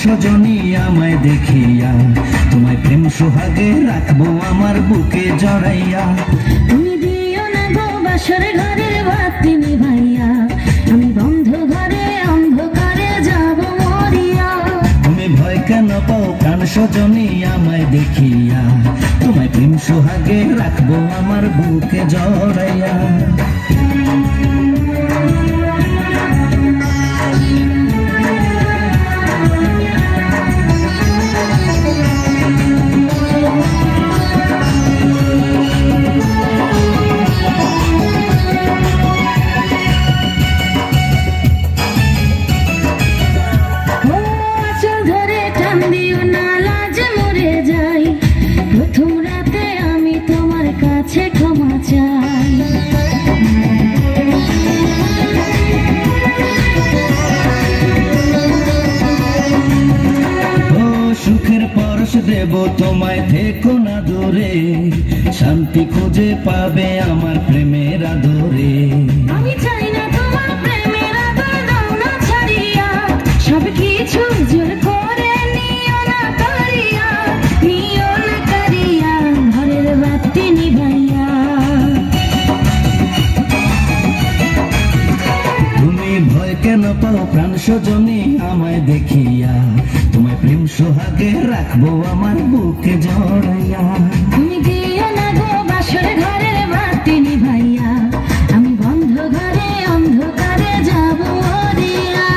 সজনী আমায় দেখিয়া, তোমায় প্রেম সোহাগে রাখবো আমার বুকে জড়াইয়া। তুমি দিও না গো বাসর ঘরের বাতি নিভাইয়া, আমি বন্ধ ঘরে অন্ধকারে যাব মরিয়া। তুমি ভয় কেন পাও প্রাণ সজনী আমায় দেখিয়া, তোমায় প্রেম সোহাগে রাখবো আমার বুকে জড়াইয়া। প্রথম রাতে আমি তোমার কাছে ক্ষমা চাই। ও সুখের পরশ দেব তোমায়, থেকো না দূরে, শান্তি খুঁজে পাবে আমার প্রেমের আদরে। আমি চাই না তোমার প্রেমের আদর, দাও না ছাড়িয়া, সব কিছু জোর করে নিও না কারিয়া, নিও না কারিয়া ঘরের বাতি নিভাইয়া। তুমি ভয় কেন পাও প্রাণ সজনী আমায় দেখিয়া, তোমায় প্রেম সোহাগে রাখবো আমার বুকে জড়াইয়া। তুমি দিও না গো বাসর ঘরের বাতি নিভাইয়া, আমি বন্ধ ঘরে অন্ধকারে যাব মরিয়া।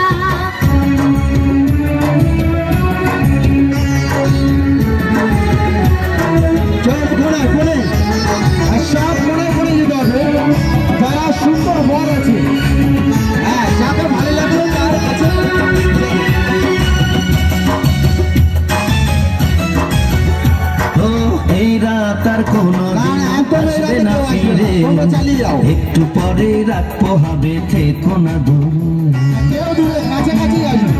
চল কোনে কোনে আর সব কোনে কোনে যেতে হবে, যারা সুন্দর বর আছে, হ্যাঁ যাকে ভালো লাগলো তার কাছে। ও এই রাত আর কোনো আসবে না ফিরে, একটু পরে রাত পোহাবে, থেকো না দূরে। কেউ দূরে কাছাকাছি আসবে।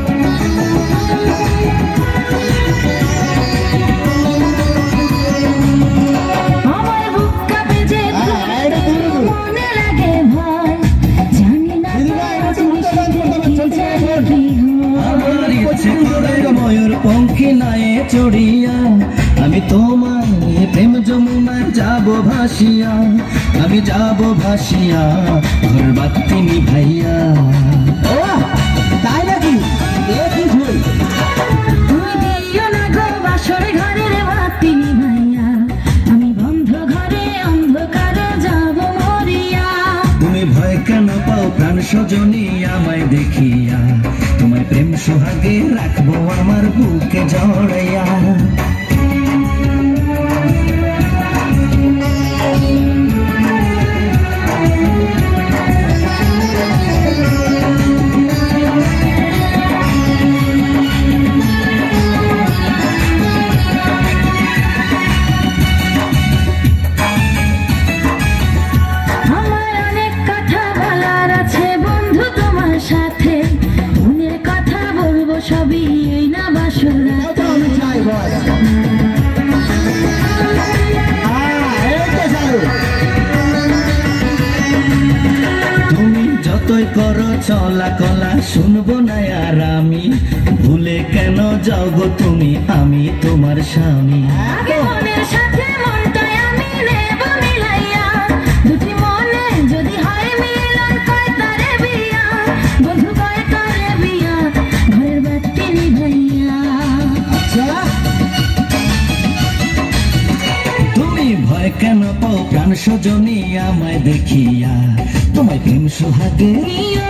আমার বুক কাঁপে যে মনে লাগে ভয়, জানি না আমার ইচ্ছে করে ময়ূর পঙ্খী নায়ে চড়িয়া, আমি তোমার প্রেম যমুনায় যাব ভাসিয়া, আমি যাব ভাসিয়া ঘর বাতি নিভাইয়া। ও তাই নাকি? কি ভুল? তুমি দিও না গো বাসর ঘরের বাতি নিভাইয়া, আমি বন্ধ ঘরে অন্ধকারে যাব মরিয়া। তুমি ভয় কেন পাও প্রাণ সজনী আমায় দেখিয়া, তোমায় প্রেম সোহাগে রাখবো আমার বুকে জড়াইয়া। আমার অনেক কথা বলার আছে বন্ধু তোমার সাথে, মনের কথা বলবো সবই এই না বাসর রাতে। আমি চাই বল। তুমি যতই করো চলা কলা শুনবো না আর আমি, ভুলে কেন যাও গো তুমি, আমি তোমার স্বামী। আগে মনের সাথে মনটাই আমি নেব মিলাইয়া, দুটি মনে যদি হয় মিলন কয় তারে বিয়া, বন্ধু কয় তারে বিয়া ঘরের বাতি নিভাইয়া। তুমি ভয় কেন পাও প্রাণ সজনী আমায় দেখিয়া, তোমায় প্রেম সোহাগে নিও